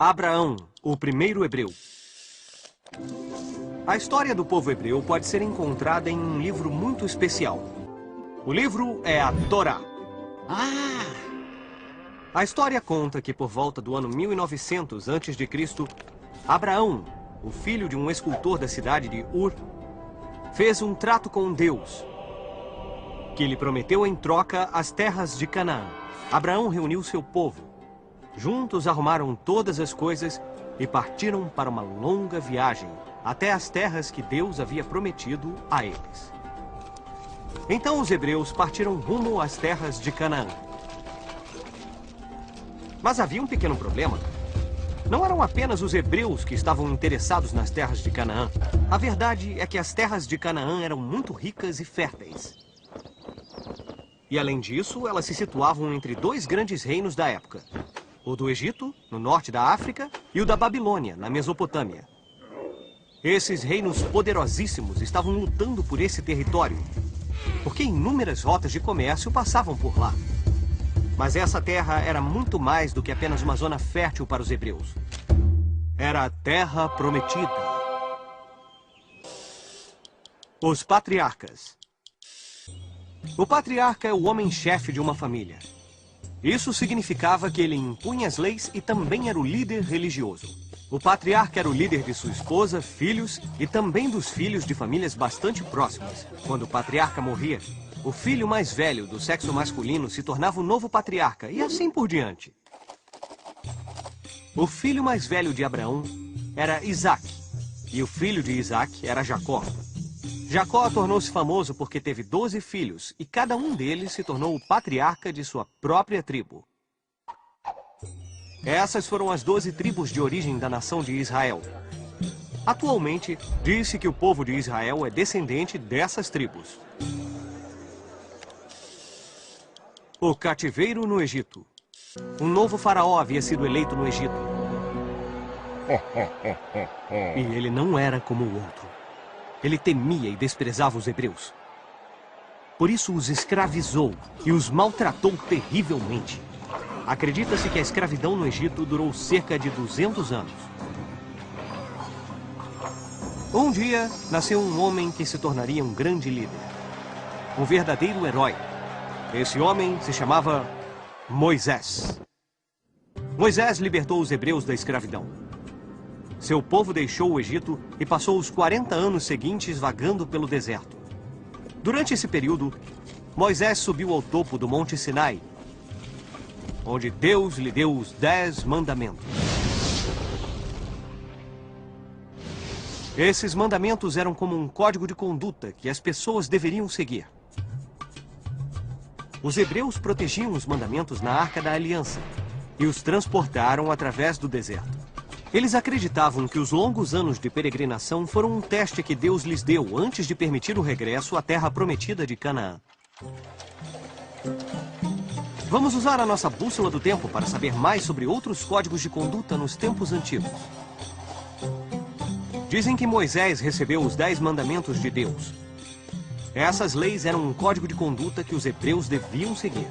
Abraão, o primeiro hebreu. A história do povo hebreu pode ser encontrada em um livro muito especial. O livro é a Torá. A história conta que por volta do ano 1900 a.C., Abraão, o filho de um escultor da cidade de Ur, fez um trato com Deus, que lhe prometeu em troca as terras de Canaã. Abraão reuniu seu povo. Juntos arrumaram todas as coisas e partiram para uma longa viagem até as terras que Deus havia prometido a eles. Então os hebreus partiram rumo às terras de Canaã. Mas havia um pequeno problema. Não eram apenas os hebreus que estavam interessados nas terras de Canaã. A verdade é que as terras de Canaã eram muito ricas e férteis. E além disso, elas se situavam entre dois grandes reinos da época. O do Egito, no norte da África, e o da Babilônia, na Mesopotâmia. Esses reinos poderosíssimos estavam lutando por esse território, porque inúmeras rotas de comércio passavam por lá. Mas essa terra era muito mais do que apenas uma zona fértil para os hebreus. Era a terra prometida. Os patriarcas. O patriarca é o homem-chefe de uma família. Isso significava que ele impunha as leis e também era o líder religioso. O patriarca era o líder de sua esposa, filhos e também dos filhos de famílias bastante próximas. Quando o patriarca morria, o filho mais velho do sexo masculino se tornava o novo patriarca e assim por diante. O filho mais velho de Abraão era Isaac e o filho de Isaac era Jacó. Jacó tornou-se famoso porque teve 12 filhos e cada um deles se tornou o patriarca de sua própria tribo. Essas foram as 12 tribos de origem da nação de Israel. Atualmente, diz-se que o povo de Israel é descendente dessas tribos. O cativeiro no Egito. Um novo faraó havia sido eleito no Egito. E ele não era como o outro. Ele temia e desprezava os hebreus. Por isso os escravizou e os maltratou terrivelmente. Acredita-se que a escravidão no Egito durou cerca de 200 anos. Um dia, nasceu um homem que se tornaria um grande líder. Um verdadeiro herói. Esse homem se chamava Moisés. Moisés libertou os hebreus da escravidão. Seu povo deixou o Egito e passou os 40 anos seguintes vagando pelo deserto. Durante esse período, Moisés subiu ao topo do Monte Sinai, onde Deus lhe deu os 10 mandamentos. Esses mandamentos eram como um código de conduta que as pessoas deveriam seguir. Os hebreus protegiam os mandamentos na Arca da Aliança e os transportaram através do deserto. Eles acreditavam que os longos anos de peregrinação foram um teste que Deus lhes deu antes de permitir o regresso à terra prometida de Canaã. Vamos usar a nossa bússola do tempo para saber mais sobre outros códigos de conduta nos tempos antigos. Dizem que Moisés recebeu os 10 mandamentos de Deus. Essas leis eram um código de conduta que os hebreus deviam seguir.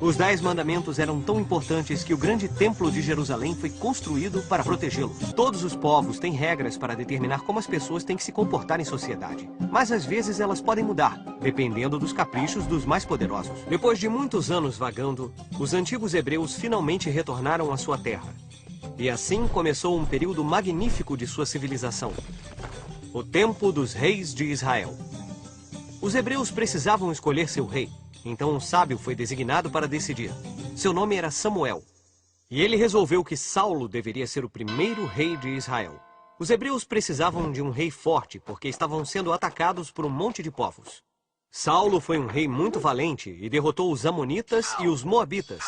Os 10 mandamentos eram tão importantes que o grande templo de Jerusalém foi construído para protegê-los. Todos os povos têm regras para determinar como as pessoas têm que se comportar em sociedade. Mas às vezes elas podem mudar, dependendo dos caprichos dos mais poderosos. Depois de muitos anos vagando, os antigos hebreus finalmente retornaram à sua terra. E assim começou um período magnífico de sua civilização. O tempo dos reis de Israel. Os hebreus precisavam escolher seu rei. Então um sábio foi designado para decidir. Seu nome era Samuel. E ele resolveu que Saulo deveria ser o primeiro rei de Israel. Os hebreus precisavam de um rei forte, porque estavam sendo atacados por um monte de povos. Saulo foi um rei muito valente e derrotou os amonitas e os moabitas,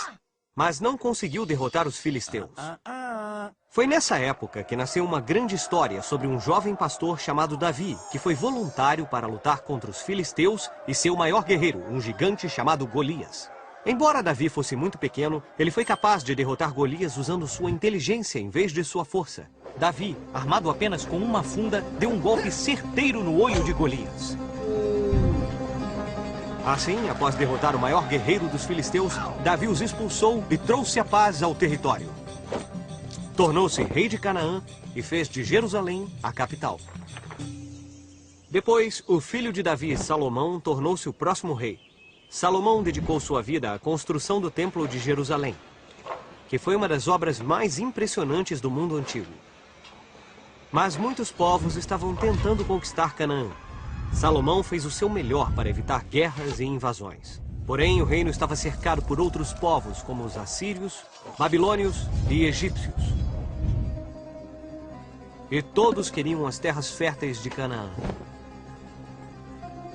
mas não conseguiu derrotar os filisteus. Foi nessa época que nasceu uma grande história sobre um jovem pastor chamado Davi, que foi voluntário para lutar contra os filisteus e seu maior guerreiro, um gigante chamado Golias. Embora Davi fosse muito pequeno, ele foi capaz de derrotar Golias usando sua inteligência em vez de sua força. Davi, armado apenas com uma funda, deu um golpe certeiro no olho de Golias. Assim, após derrotar o maior guerreiro dos filisteus, Davi os expulsou e trouxe a paz ao território. tornou-se rei de Canaã e fez de Jerusalém a capital. Depois, o filho de Davi, Salomão, tornou-se o próximo rei. Salomão dedicou sua vida à construção do Templo de Jerusalém, que foi uma das obras mais impressionantes do mundo antigo. Mas muitos povos estavam tentando conquistar Canaã. Salomão fez o seu melhor para evitar guerras e invasões. Porém, o reino estava cercado por outros povos, como os assírios, babilônios e egípcios. E todos queriam as terras férteis de Canaã.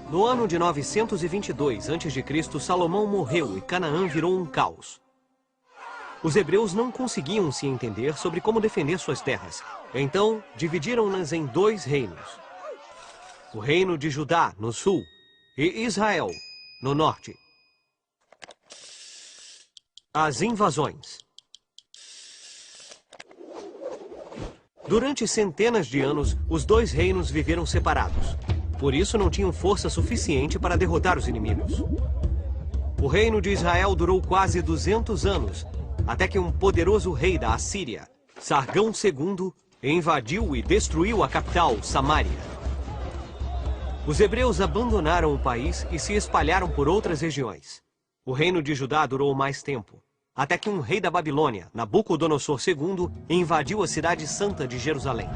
No ano de 922 a.C., Salomão morreu e Canaã virou um caos. Os hebreus não conseguiam se entender sobre como defender suas terras. Então, dividiram-nas em 2 reinos. O reino de Judá, no sul, e Israel, no norte. As invasões. Durante centenas de anos, os 2 reinos viveram separados. Por isso, não tinham força suficiente para derrotar os inimigos. O reino de Israel durou quase 200 anos, até que um poderoso rei da Assíria, Sargão II, invadiu e destruiu a capital, Samaria. Os hebreus abandonaram o país e se espalharam por outras regiões. O reino de Judá durou mais tempo, até que um rei da Babilônia, Nabucodonosor II, invadiu a cidade santa de Jerusalém.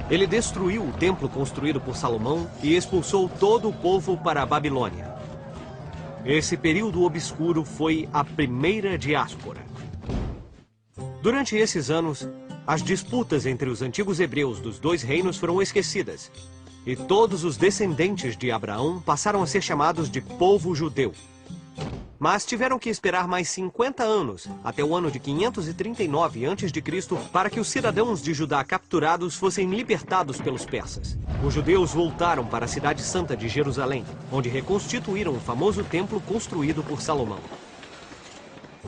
Ele destruiu o templo construído por Salomão e expulsou todo o povo para a Babilônia. Esse período obscuro foi a primeira diáspora. Durante esses anos, as disputas entre os antigos hebreus dos 2 reinos foram esquecidas, e todos os descendentes de Abraão passaram a ser chamados de povo judeu. Mas tiveram que esperar mais 50 anos, até o ano de 539 a.C., para que os cidadãos de Judá capturados fossem libertados pelos persas. Os judeus voltaram para a cidade santa de Jerusalém, onde reconstituíram o famoso templo construído por Salomão.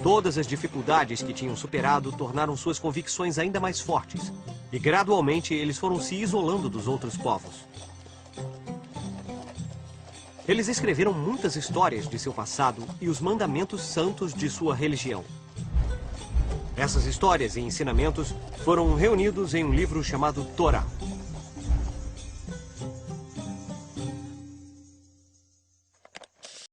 Todas as dificuldades que tinham superado tornaram suas convicções ainda mais fortes, e gradualmente eles foram se isolando dos outros povos. Eles escreveram muitas histórias de seu passado e os mandamentos santos de sua religião. Essas histórias e ensinamentos foram reunidos em um livro chamado Torá.